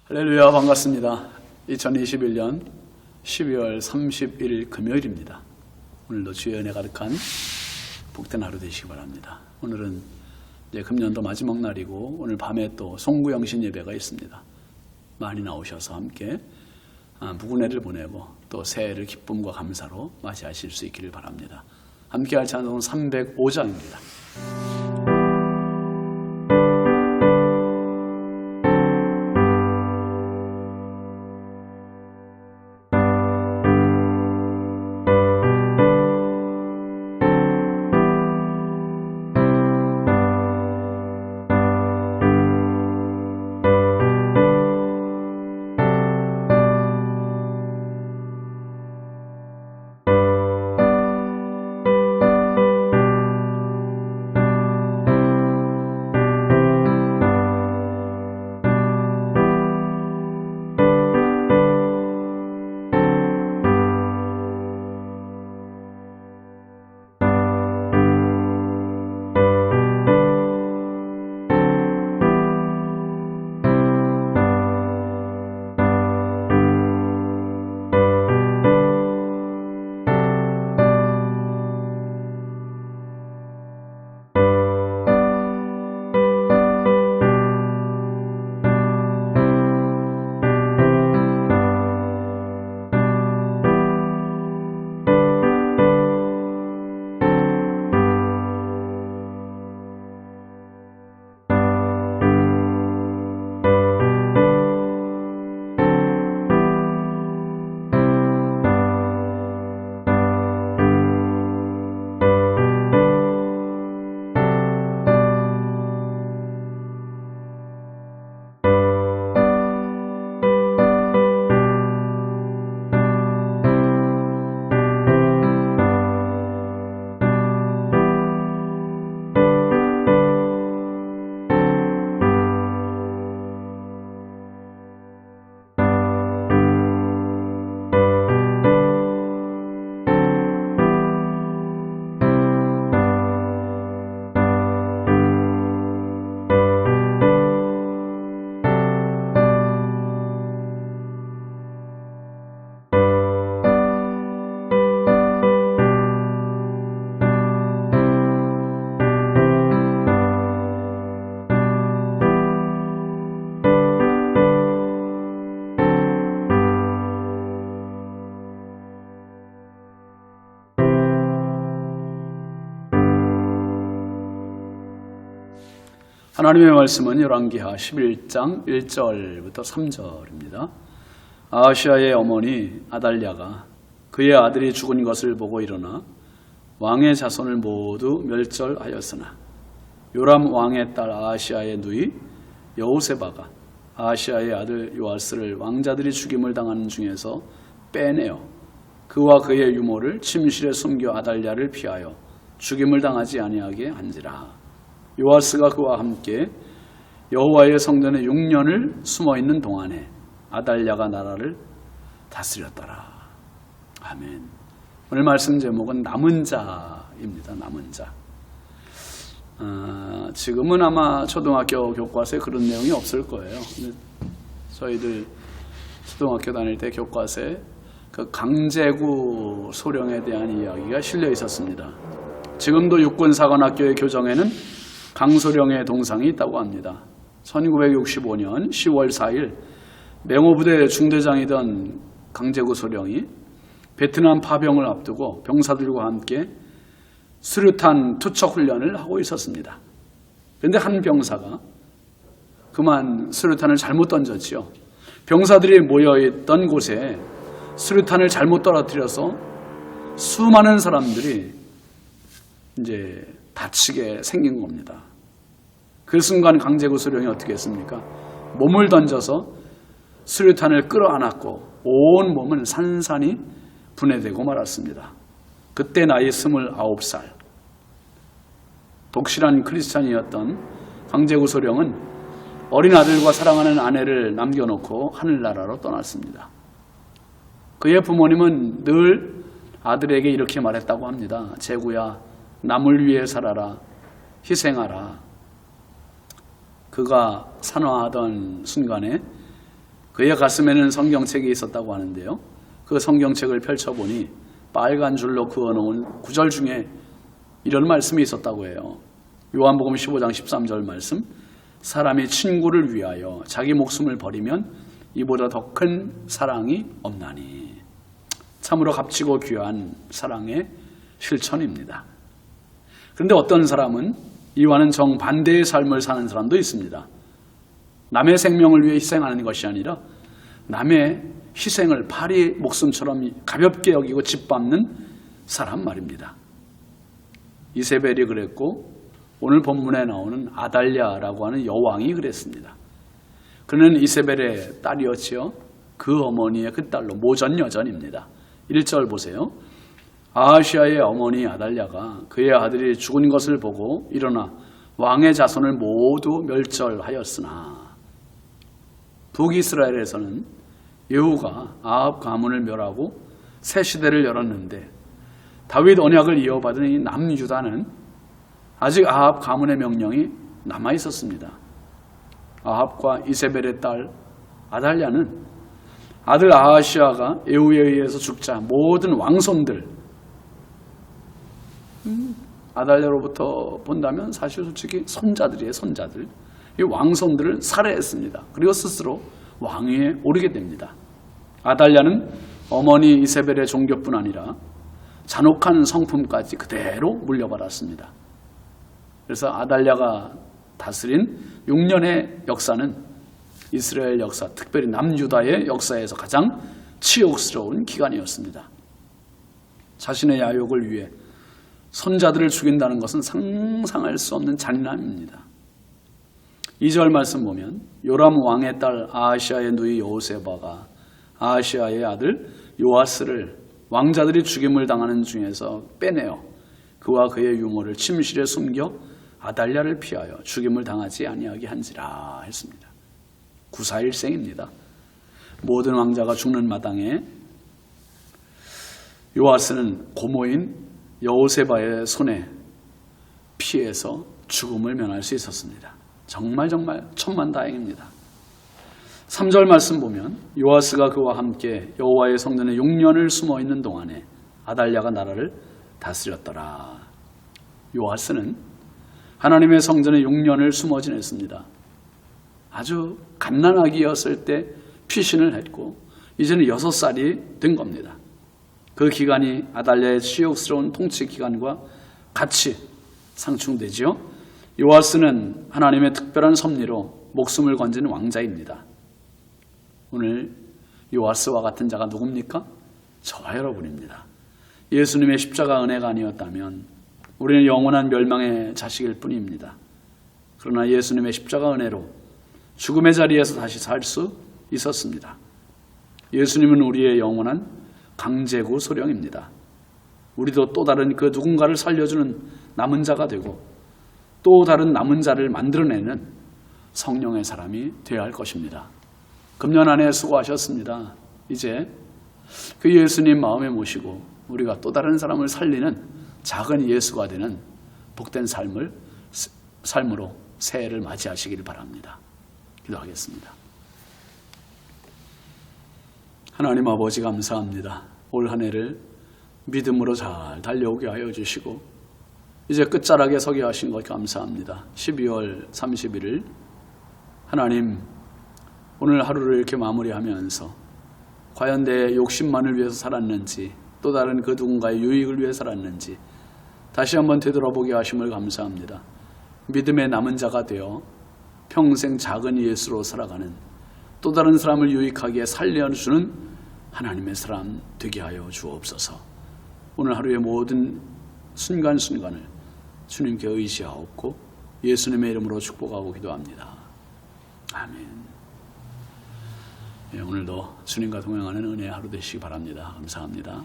할렐루야, 반갑습니다. 2021년 12월 31일 금요일입니다. 오늘도 주의 은혜 가득한 복된 하루 되시기 바랍니다. 오늘은 이제 금년도 마지막 날이고 오늘 밤에 또 송구영신 예배가 있습니다. 많이 나오셔서 함께 무군해를 보내고 또 새해를 기쁨과 감사로 맞이하실 수 있기를 바랍니다. 함께 할 찬송은 305장입니다. 하나님의 말씀은 열왕기하 11장 1절부터 3절입니다. 아하시아의 어머니 아달랴가 그의 아들이 죽은 것을 보고 일어나 왕의 자손을 모두 멸절하였으나 요람 왕의 딸 아하시아의 누이 여호세바가 아하시아의 아들 요아스를 왕자들이 죽임을 당하는 중에서 빼내어 그와 그의 유모를 침실에 숨겨 아달랴를 피하여 죽임을 당하지 아니하게 한지라. 요아스가 그와 함께 여호와의 성전에 6년을 숨어있는 동안에 아달랴가 나라를 다스렸더라. 아멘. 오늘 말씀 제목은 남은 자입니다. 남은 자. 지금은 아마 초등학교 교과서에 그런 내용이 없을 거예요. 저희들 초등학교 다닐 때 교과서에 그 강제구 소령에 대한 이야기가 실려 있었습니다. 지금도 육군사관학교의 교정에는 강소령의 동상이 있다고 합니다. 1965년 10월 4일 맹호부대 중대장이던 강제구 소령이 베트남 파병을 앞두고 병사들과 함께 수류탄 투척 훈련을 하고 있었습니다. 그런데 한 병사가 그만 수류탄을 잘못 던졌지요. 병사들이 모여있던 곳에 수류탄을 잘못 떨어뜨려서 수많은 사람들이 이제 다치게 생긴 겁니다. 그 순간 강제구 소령이 어떻게 했습니까? 몸을 던져서 수류탄을 끌어안았고 온 몸은 산산이 분해되고 말았습니다. 그때 나이 29살. 독실한 크리스찬이었던 강제구 소령은 어린 아들과 사랑하는 아내를 남겨놓고 하늘나라로 떠났습니다. 그의 부모님은 늘 아들에게 이렇게 말했다고 합니다. 제구야, 남을 위해 살아라, 희생하라. 그가 산화하던 순간에 그의 가슴에는 성경책이 있었다고 하는데요. 그 성경책을 펼쳐보니 빨간 줄로 그어놓은 구절 중에 이런 말씀이 있었다고 해요. 요한복음 15장 13절 말씀, 사람이 친구를 위하여 자기 목숨을 버리면 이보다 더 큰 사랑이 없나니. 참으로 값지고 귀한 사랑의 실천입니다. 그런데 어떤 사람은 이와는 정반대의 삶을 사는 사람도 있습니다. 남의 생명을 위해 희생하는 것이 아니라 남의 희생을 파리 목숨처럼 가볍게 여기고 짓밟는 사람 말입니다. 이세벨이 그랬고 오늘 본문에 나오는 아달랴라고 하는 여왕이 그랬습니다. 그는 이세벨의 딸이었지요. 그 어머니의 그 딸로 모전여전입니다. 1절 보세요. 아하시아의 어머니 아달랴가 그의 아들이 죽은 것을 보고 일어나 왕의 자손을 모두 멸절하였으나, 북이스라엘에서는 예후가 아합 가문을 멸하고 새 시대를 열었는데 다윗 언약을 이어받은 이 남유다는 아직 아합 가문의 명령이 남아 있었습니다. 아합과 이세벨의 딸 아달랴는 아들 아하시아가 예후에 의해서 죽자 모든 왕손들, 아달랴로부터 본다면 사실 솔직히 손자들이에요. 손자들. 이 왕손들을 살해했습니다. 그리고 스스로 왕위에 오르게 됩니다. 아달랴는 어머니 이세벨의 종교뿐 아니라 잔혹한 성품까지 그대로 물려받았습니다. 그래서 아달랴가 다스린 6년의 역사는 이스라엘 역사, 특별히 남유다의 역사에서 가장 치욕스러운 기간이었습니다. 자신의 야욕을 위해 손자들을 죽인다는 것은 상상할 수 없는 잔인함입니다. 2절 말씀 보면 요람 왕의 딸 아하시아의 누이 여호세바가 아하시아의 아들 요아스를 왕자들이 죽임을 당하는 중에서 빼내어 그와 그의 유모를 침실에 숨겨 아달랴를 피하여 죽임을 당하지 아니하게 한지라 했습니다. 구사일생입니다. 모든 왕자가 죽는 마당에 요아스는 고모인 여호세바의 손에 피해서 죽음을 면할 수 있었습니다. 정말 천만다행입니다. 3절 말씀 보면 요아스가 그와 함께 여호와의 성전에 6년을 숨어 있는 동안에 아달랴가 나라를 다스렸더라. 요아스는 하나님의 성전에 6년을 숨어 지냈습니다. 아주 갓난아기였을 때 피신을 했고 이제는 6살이 된 겁니다. 그 기간이 아달랴의 치욕스러운 통치 기간과 같이 상충되지요. 요아스는 하나님의 특별한 섭리로 목숨을 건진 왕자입니다. 오늘 요아스와 같은 자가 누굽니까? 저와 여러분입니다. 예수님의 십자가 은혜가 아니었다면 우리는 영원한 멸망의 자식일 뿐입니다. 그러나 예수님의 십자가 은혜로 죽음의 자리에서 다시 살 수 있었습니다. 예수님은 우리의 영원한 강제구 소령입니다. 우리도 또 다른 그 누군가를 살려주는 남은 자가 되고 또 다른 남은 자를 만들어내는 성령의 사람이 되어야 할 것입니다. 금년 한 해 수고하셨습니다. 이제 그 예수님 마음에 모시고 우리가 또 다른 사람을 살리는 작은 예수가 되는 복된 삶으로 새해를 맞이하시길 바랍니다. 기도하겠습니다. 하나님 아버지 감사합니다. 올 한 해를 믿음으로 잘 달려오게 하여 주시고 이제 끝자락에 서게 하신 것 감사합니다. 12월 31일 하나님 오늘 하루를 이렇게 마무리하면서 과연 내 욕심만을 위해서 살았는지 또 다른 그 누군가의 유익을 위해 살았는지 다시 한번 되돌아보게 하심을 감사합니다. 믿음의 남은 자가 되어 평생 작은 예수로 살아가는 또 다른 사람을 유익하게 살려주는 하나님의 사람 되게 하여 주옵소서. 오늘 하루의 모든 순간순간을 주님께 의지하옵고 예수님의 이름으로 축복하고 기도합니다. 아멘. 오늘도 주님과 동행하는 은혜의 하루 되시기 바랍니다. 감사합니다.